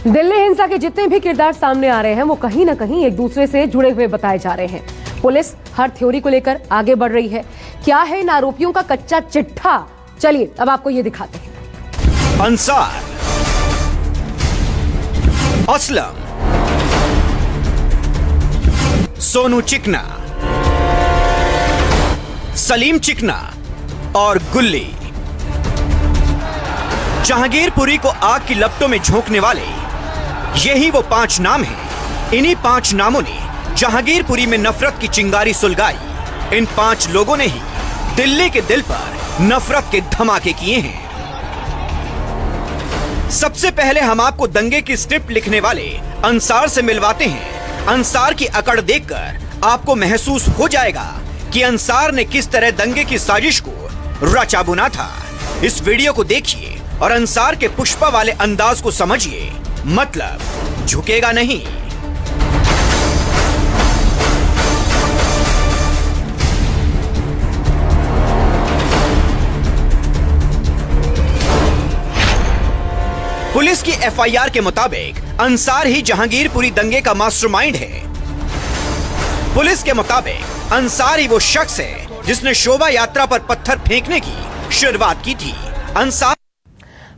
दिल्ली हिंसा के जितने भी किरदार सामने आ रहे हैं वो कहीं ना कहीं एक दूसरे से जुड़े हुए बताए जा रहे हैं। पुलिस हर थ्योरी को लेकर आगे बढ़ रही है। क्या है इन आरोपियों का कच्चा चिट्ठा? चलिए अब आपको ये दिखाते हैं। अंसार, असलम, सोनू चिकना, सलीम चिकना और गुल्ली। जहांगीरपुरी को आग की लपटों में झोंकने वाले यही वो 5 नाम हैं। इन्हीं 5 नामों ने जहांगीरपुरी में नफरत की चिंगारी सुलगाई। इन 5 लोगों ने ही दिल्ली के दिल पर नफरत के धमाके किए हैं। सबसे पहले हम आपको दंगे की स्क्रिप्ट लिखने वाले अंसार से मिलवाते हैं। अंसार की अकड़ देखकर आपको महसूस हो जाएगा कि अंसार ने किस तरह दंगे की साजिश को रचा बुना था। इस वीडियो को देखिए और अंसार के पुष्पा वाले अंदाज को समझिए, मतलब झुकेगा नहीं। पुलिस की एफआईआर के मुताबिक अंसार ही जहांगीरपुरी दंगे का मास्टरमाइंड है। पुलिस के मुताबिक अंसार ही वो शख्स है जिसने शोभा यात्रा पर पत्थर फेंकने की शुरुआत की थी। अंसार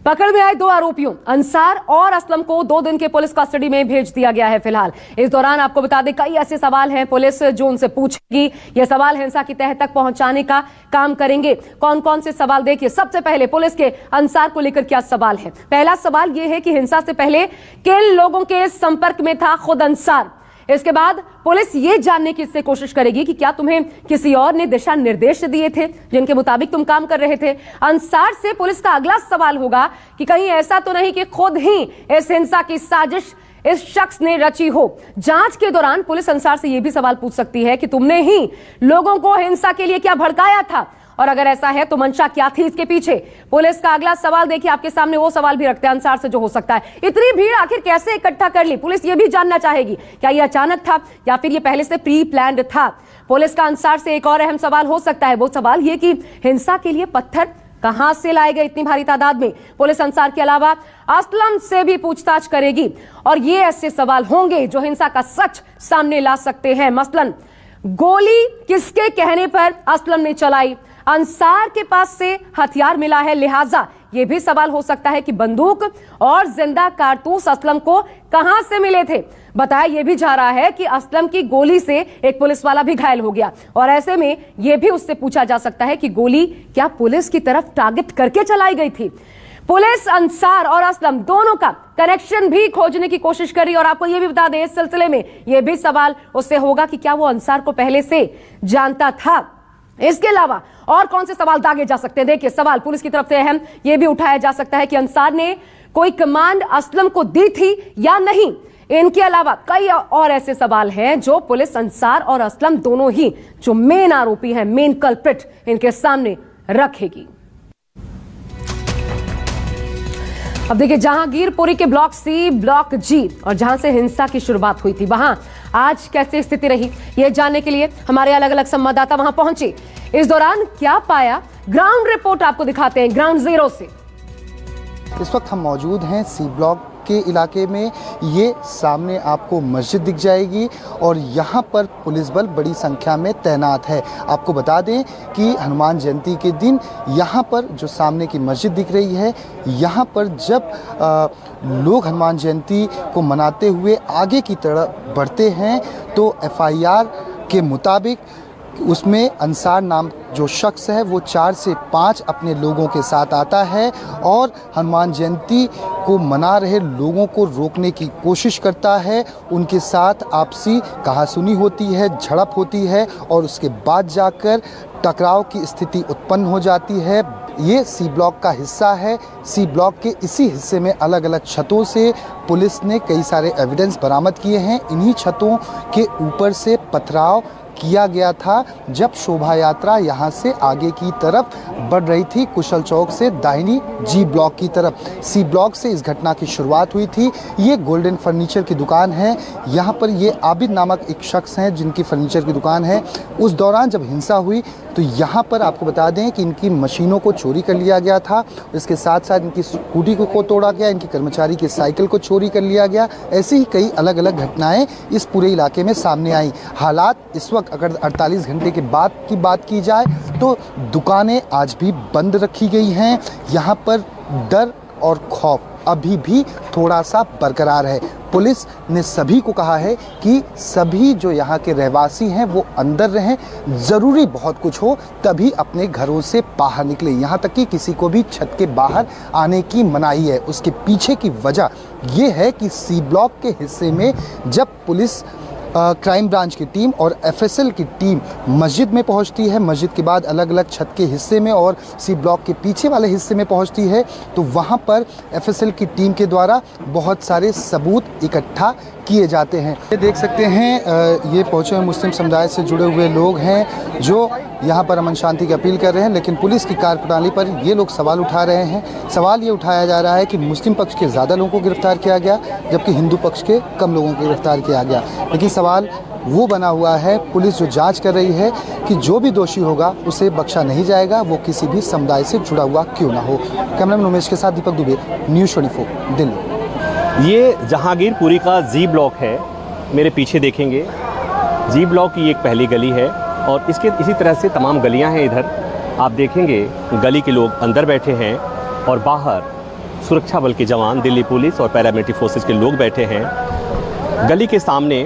पकड़ में आए 2 आरोपियों अंसार और असलम को 2 दिन के पुलिस कस्टडी में भेज दिया गया है। फिलहाल इस दौरान आपको बता दें कई ऐसे सवाल हैं पुलिस जो उनसे पूछेगी। ये सवाल हिंसा की तह तक पहुंचाने का काम करेंगे। कौन कौन से सवाल? देखिए, सबसे पहले पुलिस के अंसार को लेकर क्या सवाल है। पहला सवाल यह है कि हिंसा से पहले किन लोगों के संपर्क में था खुद अंसार। इसके बाद पुलिस ये जानने की इससे कोशिश करेगी कि क्या तुम्हें किसी और ने दिशा निर्देश दिए थे जिनके मुताबिक तुम काम कर रहे थे। अंसार से पुलिस का अगला सवाल होगा कि कहीं ऐसा तो नहीं कि खुद ही इस हिंसा की साजिश इस शख्स ने रची हो। जांच के दौरान पुलिस अंसार से यह भी सवाल पूछ सकती है कि तुमने ही लोगों को हिंसा के लिए क्या भड़काया था, और अगर ऐसा है तो मंशा क्या थी इसके पीछे। पुलिस का अगला सवाल देखिए, आपके सामने वो सवाल भी रखते हैं अंसार से जो हो सकता है इतनी भीड़ आखिर कैसे इकट्ठा कर ली। पुलिस ये भी जानना चाहेगी क्या ये अचानक था या फिर ये पहले से प्री प्लान्ड था। पुलिस का अंसार से एक और अहम सवाल हो सकता है, वो सवाल ये कि हिंसा के लिए पत्थर कहां से लाए गए इतनी भारी तादाद में। पुलिस अंसार के अलावा असलम से भी पूछताछ करेगी और ये ऐसे सवाल होंगे जो हिंसा का सच सामने ला सकते हैं। मसलन गोली किसके कहने पर असलम ने चलाई, अंसार के पास से हथियार मिला है, लिहाजा यह भी सवाल हो सकता है कि बंदूक और जिंदा कारतूस असलम को कहां से मिले थे। बताया यह भी जा रहा है कि असलम की गोली से एक पुलिस वाला भी घायल हो गया और ऐसे में यह भी उससे पूछा जा सकता है कि गोली क्या पुलिस की तरफ टारगेट करके चलाई गई थी। पुलिस अंसार और असलम दोनों का कनेक्शन भी खोजने की कोशिश करी और आपको यह भी बता दें इस सिलसिले में यह भी सवाल उससे होगा कि क्या वो अंसार को पहले से जानता था। इसके अलावा और कौन से सवाल दागे जा सकते हैं। देखिए, सवाल पुलिस की तरफ से अहम यह भी उठाया जा सकता है कि अंसार ने कोई कमांड असलम को दी थी या नहीं। इनके अलावा कई और ऐसे सवाल हैं जो पुलिस अंसार और असलम दोनों ही जो मेन आरोपी हैं, मेन कल्प्रिट, इनके सामने रखेगी। अब देखिए, जहांगीरपुरी के ब्लॉक सी, ब्लॉक जी और जहां से हिंसा की शुरुआत हुई थी वहां आज कैसे स्थिति रही, यह जानने के लिए हमारे अलग अलग संवाददाता वहां पहुंचे। इस दौरान क्या पाया, ग्राउंड रिपोर्ट आपको दिखाते हैं ग्राउंड जीरो से। इस वक्त हम मौजूद हैं सी ब्लॉक के इलाके में। ये सामने आपको मस्जिद दिख जाएगी और यहाँ पर पुलिस बल बड़ी संख्या में तैनात है। आपको बता दें कि हनुमान जयंती के दिन यहाँ पर जो सामने की मस्जिद दिख रही है, यहाँ पर जब लोग हनुमान जयंती को मनाते हुए आगे की तरफ बढ़ते हैं तो एफआईआर के मुताबिक उसमें अंसार नाम जो शख्स है वो 4 से 5 अपने लोगों के साथ आता है और हनुमान जयंती को मना रहे लोगों को रोकने की कोशिश करता है। उनके साथ आपसी कहासुनी होती है, झड़प होती है और उसके बाद जाकर टकराव की स्थिति उत्पन्न हो जाती है। ये सी ब्लॉक का हिस्सा है। सी ब्लॉक के इसी हिस्से में अलग अलग छतों से पुलिस ने कई सारे एविडेंस बरामद किए हैं। इन्हीं छतों के ऊपर से पथराव किया गया था जब शोभा यात्रा यहाँ से आगे की तरफ बढ़ रही थी, कुशल चौक से दाहिनी जी ब्लॉक की तरफ। सी ब्लॉक से इस घटना की शुरुआत हुई थी। ये गोल्डन फर्नीचर की दुकान है। यहाँ पर ये आबिद नामक एक शख्स हैं जिनकी फर्नीचर की दुकान है। उस दौरान जब हिंसा हुई तो यहाँ पर आपको बता दें कि इनकी मशीनों को चोरी कर लिया गया था। इसके साथ साथ इनकी स्कूटी को तोड़ा गया, इनकी कर्मचारी की साइकिल को चोरी कर लिया गया। ऐसी ही कई अलग अलग घटनाएं इस पूरे इलाके में सामने आई। हालात इस वक्त अगर 48 घंटे के बाद की बात की जाए तो दुकानें आज भी बंद रखी गई हैं। यहाँ पर डर और खौफ अभी भी थोड़ा सा बरकरार है। पुलिस ने सभी को कहा है कि सभी जो यहाँ के रहवासी हैं वो अंदर रहें, ज़रूरी बहुत कुछ हो तभी अपने घरों से बाहर निकले। यहाँ तक कि किसी को भी छत के बाहर आने की मनाही है। उसके पीछे की वजह ये है कि सी ब्लॉक के हिस्से में जब पुलिस क्राइम ब्रांच की टीम और एफएसएल की टीम मस्जिद में पहुंचती है, मस्जिद के बाद अलग अलग छत के हिस्से में और सी ब्लॉक के पीछे वाले हिस्से में पहुंचती है, तो वहां पर एफएसएल की टीम के द्वारा बहुत सारे सबूत इकट्ठा किए जाते हैं। ये देख सकते हैं ये पहुंचे हुए मुस्लिम समुदाय से जुड़े हुए लोग हैं जो यहाँ पर अमन शांति की अपील कर रहे हैं, लेकिन पुलिस की कार्यप्रणाली पर ये लोग सवाल उठा रहे हैं। सवाल ये उठाया जा रहा है कि मुस्लिम पक्ष के ज़्यादा लोगों को गिरफ्तार किया गया जबकि हिंदू पक्ष के कम लोगों को गिरफ्तार किया गया। लेकिन सवाल वो बना हुआ है, पुलिस जो जांच कर रही है कि जो भी दोषी होगा उसे बख्शा नहीं जाएगा, वो किसी भी समुदाय से जुड़ा हुआ क्यों ना हो। कैमरामैन उमेश के साथ दीपक दुबे, न्यूज़ 24 दिल्ली। ये जहांगीरपुरी का जी ब्लॉक है। मेरे पीछे देखेंगे जी ब्लॉक की एक पहली गली है और इसके इसी तरह से तमाम गलियां हैं। इधर आप देखेंगे गली के लोग अंदर बैठे हैं और बाहर सुरक्षा बल के जवान, दिल्ली पुलिस और पैरामिलिट्री फोर्सेस के लोग बैठे हैं। गली के सामने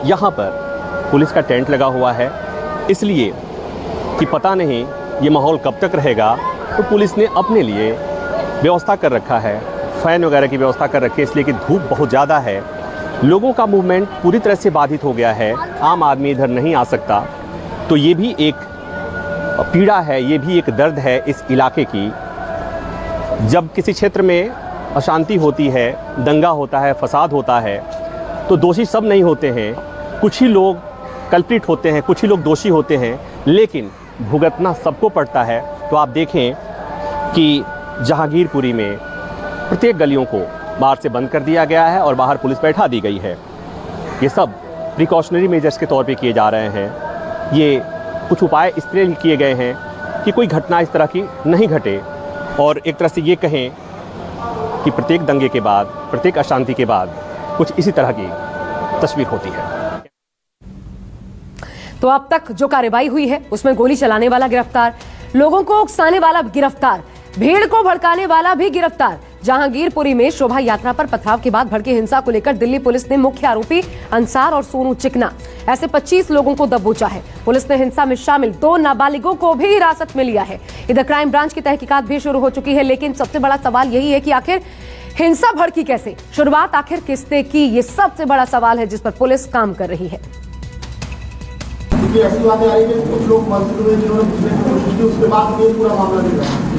यहाँ पर पुलिस का टेंट लगा हुआ है, इसलिए कि पता नहीं ये माहौल कब तक रहेगा, तो पुलिस ने अपने लिए व्यवस्था कर रखा है, फ़ैन वगैरह की व्यवस्था कर रखी है, इसलिए कि धूप बहुत ज़्यादा है। लोगों का मूवमेंट पूरी तरह से बाधित हो गया है, आम आदमी इधर नहीं आ सकता। तो ये भी एक पीड़ा है, ये भी एक दर्द है इस इलाके की। जब किसी क्षेत्र में अशांति होती है, दंगा होता है, फसाद होता है, तो दोषी सब नहीं होते हैं, कुछ ही लोग कल्प्रिट होते हैं, कुछ ही लोग दोषी होते हैं, लेकिन भुगतना सबको पड़ता है। तो आप देखें कि जहांगीरपुरी में प्रत्येक गलियों को बाहर से बंद कर दिया गया है और बाहर पुलिस बैठा दी गई है। ये सब प्रिकॉशनरी मेजर्स के तौर पे किए जा रहे हैं। ये कुछ उपाय इस तरह किए गए हैं कि कोई घटना इस तरह की नहीं घटे और एक तरह से ये कहें कि प्रत्येक दंगे के बाद, प्रत्येक अशांति के बाद कुछ इसी तरह की तस्वीर होती है। तो अब तक जो कार्रवाई हुई है उसमें गोली चलाने वाला गिरफ्तार, लोगों को उकसाने वाला गिरफ्तार, भीड़ को भड़काने वाला भी गिरफ्तार। जहांगीरपुरी में शोभा यात्रा पर पथराव के बाद भड़की हिंसा को लेकर दिल्ली पुलिस ने मुख्य आरोपी अंसार और सोनू चिकना ऐसे 25 लोगों को दबोचा है। पुलिस ने हिंसा में शामिल 2 नाबालिगों को भी हिरासत में लिया है। इधर क्राइम ब्रांच की तहकीकात भी शुरू हो चुकी है, लेकिन सबसे बड़ा सवाल यही है कि आखिर हिंसा भड़की कैसे, शुरुआत आखिर किसने की, ये सबसे बड़ा सवाल है जिस पर पुलिस काम कर रही है। ऐसी बातें आ रही है कि कुछ लोग मस्जिद में जिन्होंने घुसने की कोशिश की, उसके बाद ये पूरा मामला नहीं रहा।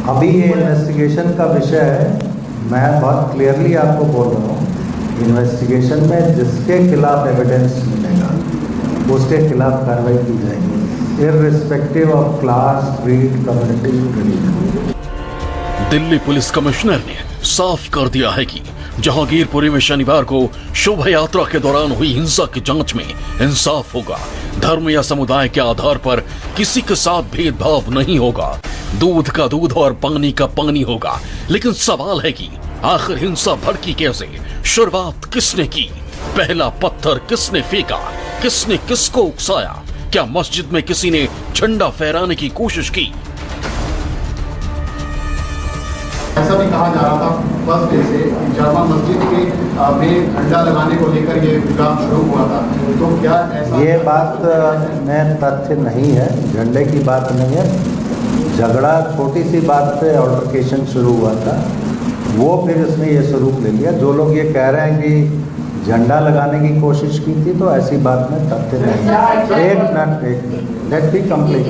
अभी ये इन्वेस्टिगेशन का विषय है। मैं बहुत क्लियरली आपको बोल रहा हूँ, इन्वेस्टिगेशन में जिसके खिलाफ एविडेंस मिलेगा उसके खिलाफ कार्रवाई की जाएगी, irrespective of class, creed, community, religion. Delhi police commissioner ने साफ कर दिया है कि जहांगीरपुरी में शनिवार को शोभा यात्रा के दौरान हुई हिंसा की जांच में इंसाफ होगा। धर्म या समुदाय के आधार पर किसी के साथ भेदभाव नहीं होगा। दूध का दूध और पानी का पानी होगा। लेकिन सवाल है कि आखिर हिंसा भड़की कैसे, शुरुआत किसने की, पहला पत्थर किसने फेंका, किसने किसको उकसाया, क्या मस्जिद में किसी ने झंडा फहराने की कोशिश की? ऐसा भी कहा जा रहा था फर्स्ट डे से जामा मस्जिद में झंडा लगाने को लेकर ये विवाद शुरू हुआ था, तो क्या ऐसा? ये बात में तथ्य नहीं है, झंडे की बात नहीं है। झगड़ा छोटी सी बात पे ऑल्टरकेशन शुरू हुआ था, वो फिर इसने ये स्वरूप ले लिया। जो लोग ये कह रहे हैं कि झंडा लगाने की कोशिश की थी, तो ऐसी बात में तथ्य नहीं है। एक minute, let be complete.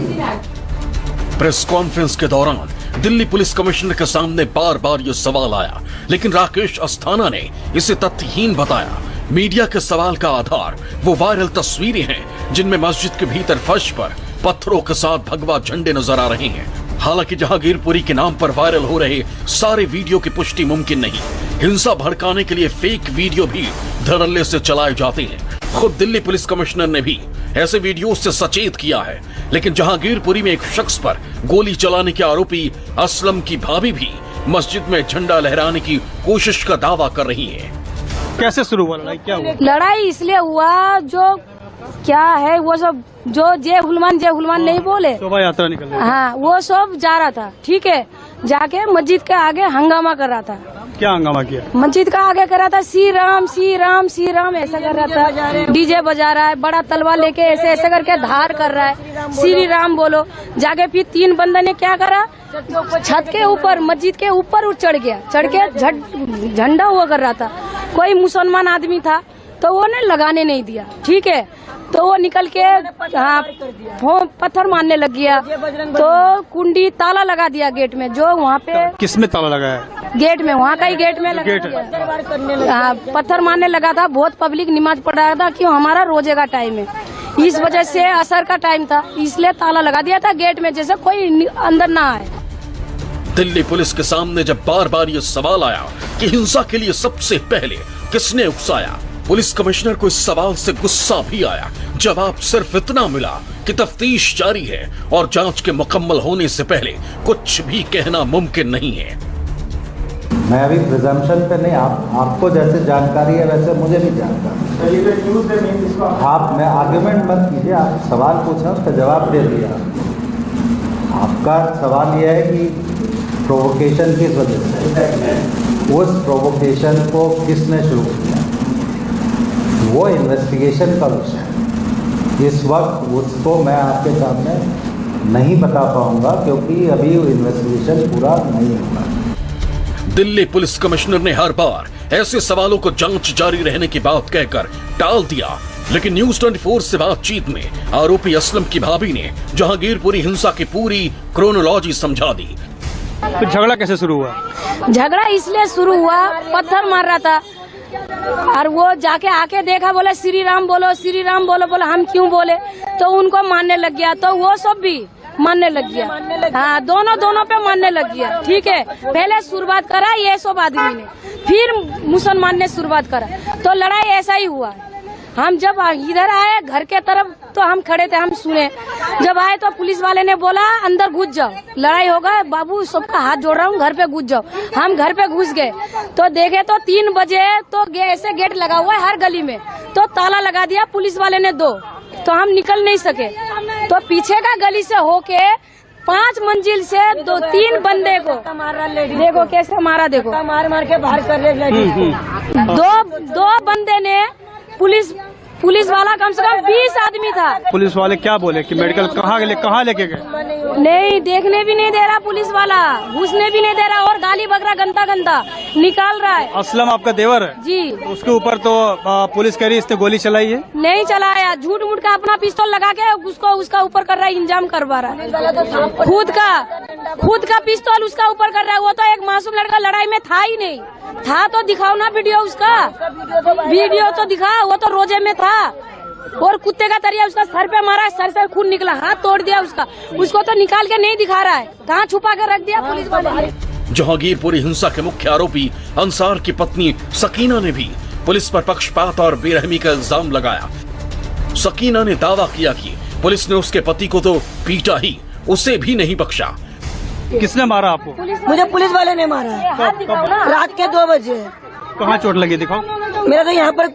Press conference के दौरान दिल्ली पुलिस कमिश्नर के सामने बार बार ये सवाल आया, लेकिन राकेश अस्थाना ने इसे तथ्यहीन बताया। मीडिया के सवाल का आधार वो वायरल तस्वीरें हैं जिनमें मस्जिद के भीतर फर्श पर पत्थरों के साथ भगवा झंडे नजर आ रहे हैं। हालांकि जहांगीरपुरी के नाम पर वायरल हो रहे सारे वीडियो की पुष्टि मुमकिन नहीं। हिंसा भड़काने के लिए फेक वीडियो भी धड़ल्ले से चलाए जाते हैं। खुद दिल्ली पुलिस कमिश्नर ने भी ऐसे वीडियो से सचेत किया है। लेकिन जहांगीरपुरी में एक शख्स पर गोली चलाने के आरोपी असलम की भाभी भी मस्जिद में झंडा लहराने की कोशिश का दावा कर रही है। कैसे शुरू हुआ लड़ाई, क्या हुआ? लड़ाई इसलिए हुआ जो क्या है वो सब जो जय हनुमान नहीं बोले, शोभा यात्रा निकल रही है। हाँ वो सब जा रहा था, ठीक है, जाके मस्जिद के आगे हंगामा कर रहा था। क्या हंगामा किया? मस्जिद का आगे कर रहा था श्री राम ऐसा कर रहा था, डीजे बजा रहा है, बड़ा तलवार लेके ऐसे ऐसे करके धार कर रहा है, श्री राम बोलो। जाके फिर 3 बंदे ने क्या करा, छत के ऊपर मस्जिद के ऊपर चढ़ गया, चढ़ के झंडा हुआ कर रहा था। कोई मुसलमान आदमी था तो वो ने लगाने नहीं दिया, ठीक है, तो वो निकल के पत्थर मारने लग गया। तो कुंडी ताला लगा दिया गेट में, जो वहाँ पे किस में ताला लगा है? गेट में, वहाँ का ही गेट में लगा दिया। पत्थर मारने लगा था। बहुत पब्लिक नमाज पढ़ रहा था कि हमारा रोजे का टाइम है, इस वजह से असर का टाइम था, इसलिए ताला लगा दिया था गेट में, जैसे कोई अंदर ना आए। दिल्ली पुलिस के सामने जब बार बार ये सवाल आया कि हिंसा के लिए सबसे पहले किसने उकसाया, पुलिस कमिश्नर को इस सवाल से गुस्सा भी आया। जवाब सिर्फ इतना मिला कि तफ्तीश जारी है और जांच के मुकम्मल होने से पहले कुछ भी कहना मुमकिन नहीं है। मैं अभी प्रिजम्पशन पे नहीं, आपको जैसे जानकारी है वैसे मुझे भी जानकारी है। आप मैं आर्ग्यूमेंट मत कीजिए, आप सवाल पूछा उसका जवाब दे दिया। आपका सवाल यह है कि प्रोवोकेशन किस वजह से, उस प्रोवोकेशन को किसने शुरू किया, वो इन्वेस्टिगेशन का विषय है। इस वक्त उसको मैं आपके सामने नहीं बता पाऊंगा क्योंकि अभी इन्वेस्टिगेशन पूरा नहीं हुआ। दिल्ली पुलिस कमिश्नर ने हर बार ऐसे सवालों को जांच जारी रहने की बात कहकर टाल दिया, लेकिन न्यूज 24 से बातचीत में आरोपी असलम की भाभी ने जहांगीरपुरी हिंसा की पूरी क्रोनोलॉजी समझा दी। तो झगड़ा कैसे शुरू हुआ? झगड़ा इसलिए शुरू हुआ, पत्थर मार रहा था और वो जाके आके देखा, बोले श्री राम बोलो। बोला हम क्यों बोले, तो उनको मारने लग गया, तो वो सब भी मानने लग गया। हाँ, दोनों पे मानने लग गया, ठीक है। पहले शुरुआत करा ये सब आदमी ने, फिर मुसलमान ने शुरुआत करा, तो लड़ाई ऐसा ही हुआ। हम जब इधर आए घर के तरफ तो हम खड़े थे, हम सुने। जब आए तो पुलिस वाले ने बोला अंदर घुस जाओ, लड़ाई होगा, बाबू सबका हाथ जोड़ रहा हूँ, घर पे घुस जाओ। हम घर पे घुस गए तो देखे तो 3 बजे तो ऐसे गेट लगा हुआ है हर गली में, तो ताला लगा दिया पुलिस वाले ने 2, तो हम निकल नहीं सके। तो पीछे का गली से होके 5 मंजिल से 2-3 बंदे को देखो कैसे मारा, देखो मार के बाहर कर रहे। दो बंदे ने पुलिस वाला कम से कम 20 आदमी था। पुलिस वाले क्या बोले कि मेडिकल कहाँ लेके गए? नहीं, देखने भी नहीं दे रहा पुलिस वाला, घुसने भी नहीं दे रहा, और गाली बकरा गंदा निकाल रहा है। असलम आपका देवर है जी, उसके ऊपर तो पुलिस कह रही इसने गोली चलाई है? नहीं चलाया, झूठ मूठ का अपना पिस्तौल लगा के उसका ऊपर कर रहा है, इंजाम करवा रहा है। खुद का पिस्तौल उसका ऊपर कर रहा है। वो तो एक मासूम लड़का लड़ाई में था ही नहीं, था तो दिखाओ ना वीडियो उसका, वीडियो तो दिखा, वो तो रोजे में था। और कुत्ते का तरिया उसका सर पे मारा, सर से खून निकला, हाथ तोड़ दिया उसको तो निकाल के नहीं दिखा रहा है, कहाँ छुपा के रख दिया पुलिस वाले। जहांगीरपुरी हिंसा के मुख्य आरोपी अंसार की पत्नी सकीना ने भी पुलिस पर पक्षपात और बेरहमी का इल्जाम लगाया। सकीना ने दावा किया कि पुलिस ने उसके पति को तो पीटा ही, उसे भी नहीं बख्शा। किसने मारा आपको? मुझे पुलिस वाले ने मारा, रात के 2 बजे। कहाँ चोट लगी, दिखाओ। मेरा तो यहाँ पर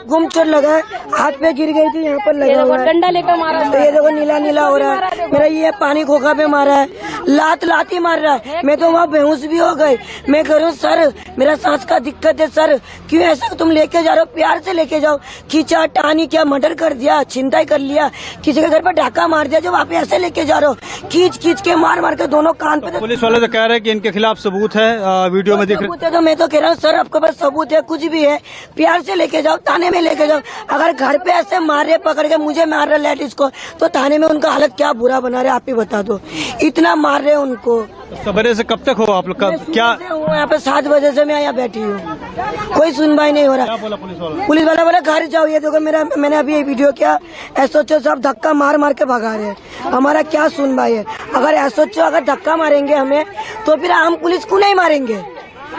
गुम चोट लगा है, हाथ पे गिर गई थी, यहाँ पर लगा हुआ है, डंडा लेकर मारा। तो ये देखो नीला हो रहा है मेरा, ये पानी खोखा पे मारा है, लात ही मार रहा है। मैं तो वहाँ बेहोश भी हो गई। मैं करूँ सर मेरा सांस का दिक्कत है सर, क्यों ऐसा तुम लेके जा रहे हो, प्यार से लेके जाओ। खींचा टानी क्या, मर्डर कर दिया, छिनताई कर लिया, किसी के घर पर डाका मार दिया, जो आप ऐसे लेके जा रहे हो, खींच के मार के दोनों कान पे। पुलिस वाले तो कह रहे हैं कि इनके खिलाफ सबूत है, वीडियो में दिख रहे हैं। तो मैं तो कह रहा हूँ सर आपके पास सबूत है, कुछ भी है, प्यार से लेके जाओ, थाने में लेके जाओ। अगर घर पे ऐसे मार रहे, पकड़ के मुझे मार रहे लेडीज को, तो थाने में उनका हालत क्या बुरा बना रहे आप ही बता दो। इतना मार रहे उनको। सवेरे से कब तक हो आप लोग? क्या यहाँ पे 7 बजे से मैं यहाँ बैठी हूँ। कोई सुनवाई नहीं हो रहा। क्या बोला पुलिस वाला? पुलिस वाला बोला घर जाओ। ये देखो मेरा, मैंने अभी ये वीडियो किया, एसओचओ सब धक्का मार मार के भगा रहे हैं। हमारा क्या सुनवाई है? अगर एसओचओ अगर धक्का मारेंगे हमें तो फिर हम पुलिस को नहीं मारेंगे।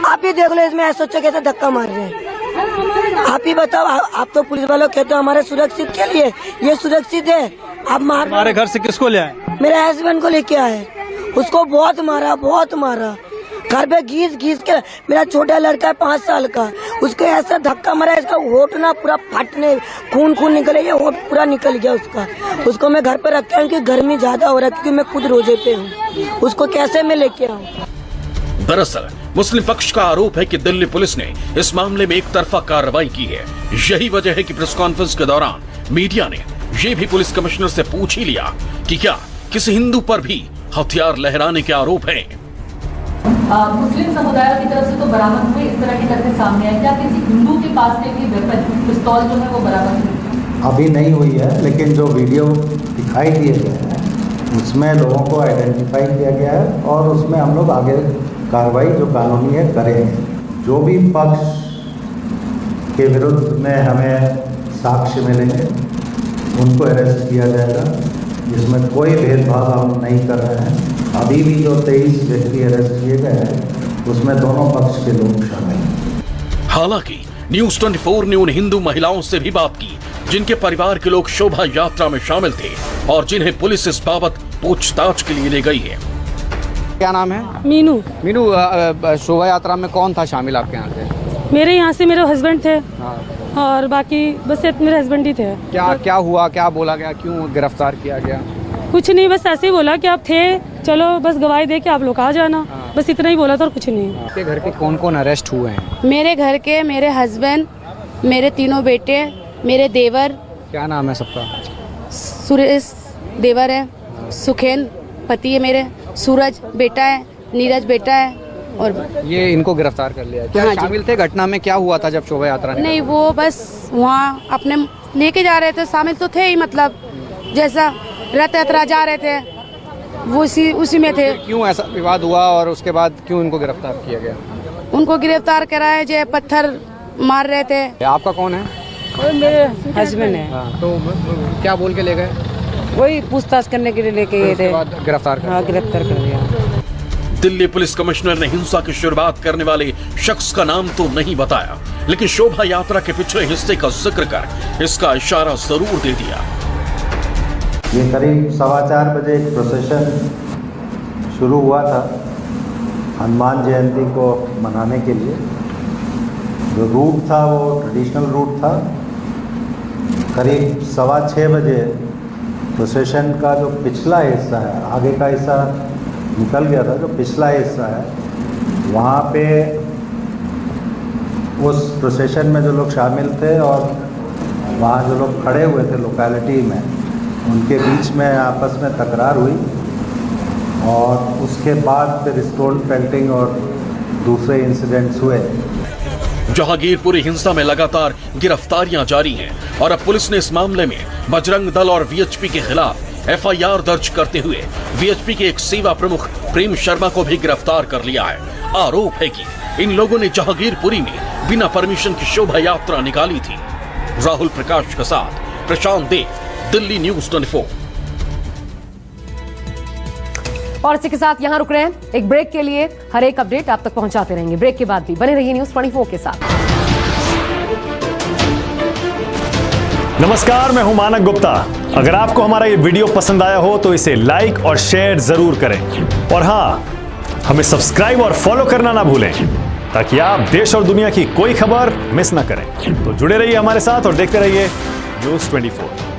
आप ही देख लो इसमें एसओचओ कैसे धक्का मार रहे हैं। आप ही बताओ। आप तो पुलिस वालों कहते हो हमारे सुरक्षित के लिए, ये सुरक्षित है? आप मार हमारे घर से किसको ले आए? मेरे हस्बैंड को लेके आए, उसको बहुत मारा, बहुत मारा। घर पे घीस घीस के, मेरा छोटा लड़का है 5 साल का, उसको ऐसा धक्का मारा, इसका होठ ना पूरा फटने, खून खून निकले, ये होठ पूरा निकल गया उसका। उसको मैं घर पे रखा हूँ क्योंकि गर्मी ज्यादा हो रहा है, क्योंकि मैं खुद रोजे पे हूँ। उसको कैसे मैं लेके आऊँ? दरअसल मुस्लिम पक्ष का आरोप है कि दिल्ली पुलिस ने इस मामले में एक तरफा कार्रवाई की है। यही वजह है कि प्रेस कॉन्फ्रेंस के दौरान मीडिया ने ये भी पुलिस कमिश्नर से पूछ ही लिया कि क्या किसी हिंदू पर भी हथियार लहराने के आरोप हैं। मुस्लिम समुदाय की तरफ से तो बरामद हुए इस तरह के तथ्य सामने आए, क्या किसी हिंदू के पास से भी वेपन, पिस्तौल जो है वो बरामद हुई? अभी नहीं हुई है, लेकिन जो वीडियो दिखाई दिए गए हैं उसमें लोगों को आइडेंटिफाई किया गया है और उसमें हम लोग आगे कार्रवाई जो कानूनी है करेंगे। जो भी पक्ष के विरुद्ध में हमें साक्ष्य मिलेंगे उनको अरेस्ट किया जाएगा। इसमें कोई भेदभाव हम नहीं कर रहे हैं। अभी भी जो 23 व्यक्ति अरेस्ट किए गए हैं उसमें दोनों पक्ष के लोग शामिल हैं। हालांकि न्यूज़ 24 ने उन हिंदू महिलाओं से भी बात की जिनके परिवार के लोग शोभा यात्रा में शामिल थे और जिन्हें पुलिस इस बाबत पूछताछ के लिए ले गई है। क्या नाम है? मीनू। मीनू, शोभा यात्रा में कौन था शामिल आपके यहाँ से? मेरे यहाँ से मेरे हस्बैंड थे। हाँ। और बाकी बस मेरे हस्बैंड ही थे। क्या हुआ, क्या बोला गया, क्यों गिरफ्तार किया गया? कुछ नहीं, बस ऐसे ही बोला कि आप थे, चलो बस गवाही दे के आप लोग आ जाना। हाँ। बस इतना ही बोला था और कुछ नहीं। आपके घर के कौन कौन अरेस्ट हुए हैं? मेरे घर के, मेरे हस्बैंड, मेरे तीनों बेटे, मेरे देवर। क्या नाम है सबका? सुरेश देवर है, सुखेन पति है मेरे, सूरज बेटा है, नीरज बेटा है। और ये इनको गिरफ्तार कर लिया। क्या हाँ शामिल थे घटना में? क्या हुआ था जब शोभा यात्रा? नहीं, वो बस वहाँ अपने लेके जा रहे थे, शामिल तो थे ही, मतलब जैसा रथ यात्रा जा रहे थे वो उसी में थे। क्यों ऐसा विवाद हुआ और उसके बाद क्यों इनको गिरफ्तार किया गया? उनको गिरफ्तार कराए जो पत्थर मार रहे थे। आपका कौन है? मेरे हस्बैंड है। हाँ, तो क्या बोल के ले गए? वही पूछताछ करने के लिए लेके गए थे। गिरफ्तार गिरफ्तार कर दिया। दिल्ली पुलिस कमिश्नर ने हिंसा की शुरुआत करने वाले शख्स का नाम तो नहीं बताया, लेकिन शोभा यात्रा के पिछले हिस्से का जिक्र कर इसका इशारा जरूर दे दिया। ये करीब 4:15 बजे एक प्रोसेशन शुरू हुआ था हनुमान जयंती को मनाने के लिए। जो रूट था वो ट्रेडिशनल रूट था। करीब 6:15 बजे प्रोसेशन का जो पिछला हिस्सा है, आगे का हिस्सा निकल गया था, जो पिछला हिस्सा है वहाँ पे उस प्रोसेशन में जो लोग शामिल थे और वहाँ जो लोग खड़े हुए थे लोकेलिटी में, उनके बीच में आपस में तकरार हुई और उसके बाद फिर स्टोन पेल्टिंग और दूसरे इंसिडेंट्स हुए। जहांगीरपुरी हिंसा में लगातार गिरफ्तारियां जारी हैं और अब पुलिस ने इस मामले में बजरंग दल और वीएचपी के खिलाफ एफआईआर दर्ज करते हुए वीएचपी के एक सेवा प्रमुख प्रेम शर्मा को भी गिरफ्तार कर लिया है। आरोप है कि इन लोगों ने जहांगीरपुरी में बिना परमिशन की शोभा यात्रा निकाली थी। राहुल प्रकाश के साथ प्रशांत देव, दिल्ली न्यूज़ 24। और इसी के साथ यहां रुक रहे हैं। एक ब्रेक के लिए हर एक अपडेट आप तक पहुंचाते रहेंगे। ब्रेक के बाद भी बने रहिए न्यूज़ 24 के साथ। नमस्कार, मैं हूं मानक गुप्ता। अगर आपको हमारा ये वीडियो पसंद आया हो तो इसे लाइक और शेयर जरूर करें और हां, हमें सब्सक्राइब और फॉलो करना ना भूलें ताकि आप देश और दुनिया की कोई खबर मिस ना करें। तो जुड़े रहिए हमारे साथ और देखते रहिए न्यूज़ 24।